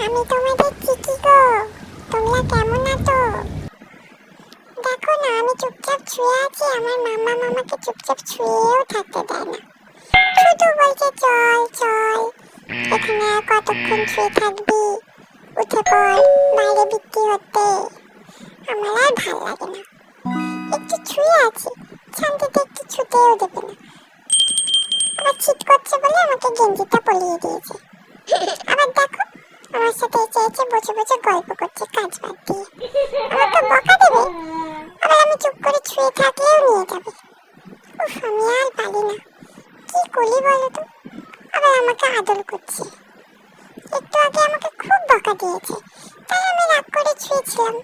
আমি তোমাদের চিকি গো। তোমরা কেমন আছো? দেখো না, আমি চুপচাপ শুয়ে আছি, আমার মাম্মা আমাকে চুপচাপ শুয়েও থাকতে দেয় না। শুধু বলছে চল চল, এখানে আর কতক্ষণ শুয়ে থাকবি, উঠে পড়, বাইরে বৃষ্টি হতে। আমার আর ভাল লাগে না, একটু শুয়ে আছি, শান্তিতে একটু ছুটেও দেবে না। আবার শীত করছে বলে আমাকে গেঞ্জিটা পরিয়ে দিয়েছে। আবার দেখো, আমার সাথে এসে বসে বসে গল্প করছে কাজ বাদ দিয়ে। আমাকে বকা দেবে, আবার আমি চুপ করে শুয়ে থাকলেও নিয়ে যাবে। উফ, আমি আর পারি না, কি করি বলো তো। আবার আমাকে আদর করছে, একটু আগে আমাকে খুব বকা দিয়েছে, তাই আমি রাগ করে শুয়েছিলাম।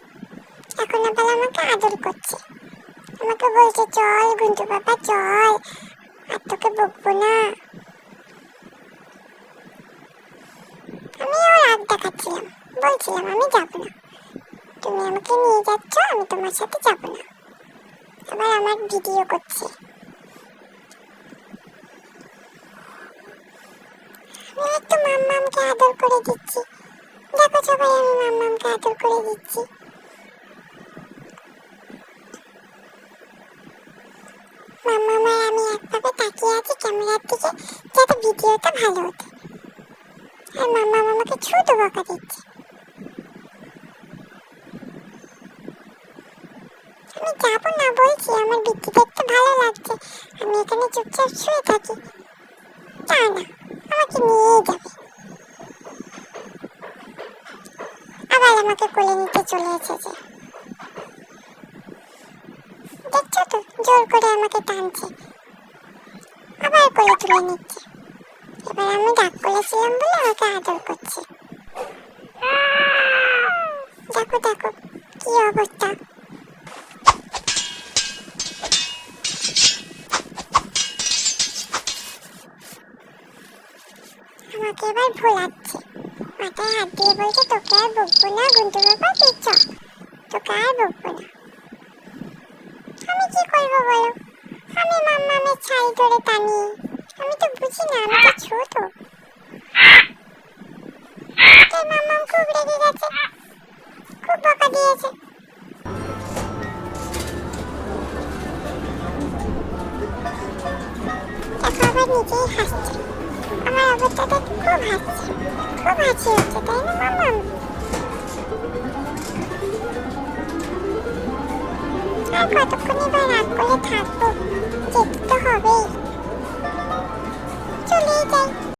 এখন আবার আমাকে আদর করছে, আমাকে বলছে চল গুঞ্জু বাবা চল, আর তোকে বকবো না। আমিও রাগ দেখাচ্ছিলাম, বলছিলাম আমি যাবো না, তুমি আমাকে নিয়ে যাচ্ছ, আমি তোমার সাথে যাবো না। আবার আমার ভিডিও করছে। আমি একটু মাম্মামকে আদর করে দিচ্ছি, দেখো সবাই আমি মাম্মামকে আদর করে দিচ্ছি। মাম্মাম আর আমি একভাবে তাকিয়ে আছি ক্যামেরার দিকে, যাতে ভিডিওটা ভালো ওঠে। আর মাম্মাম আমাকে শুধু বকা দিচ্ছে। আমি যাবো না বলছি, আমার বৃত্তি দেখতে ভালো লাগছে, আমি এখানে চুপচাপ শুয়ে থাকি। তা না, আমাকে নিয়েই যাবে। আবার আমাকে কোলে নিতে চলে এসেছে, দেখছো তো, জোর করে আমাকে টানছে, আবার কোলে তুলে নিচ্ছে। এবার আমি ডাক করেছিলাম বলে আমাকে আদর করছে। দেখো দেখো কি অবস্থা। আমাকে এবার ভোলাচ্ছে, মাথায় হাত দিয়ে বলছে তোকে আর বকবো না গুঞ্জু বাবা, তুই চ, তোকে আর বকবো না। আমি কি করবো বলো, আমি মাম্মামের ছাই ধরে টানি, আমি তো বুঝি না, আমি তো ছোট। তাই মাম্মাম খুব রেগে গেছে, খুব বকা দিয়েছে। দেখো আবার নিজেই হাসছে, আমার অবস্থাটা খুব হাসছে, খুব হাসি হচ্ছে, তাই না মাম্মাম? আর কতক্ষণই বা রাগ করে থাকবো, যেতে তো হবেই, চলেই যাই।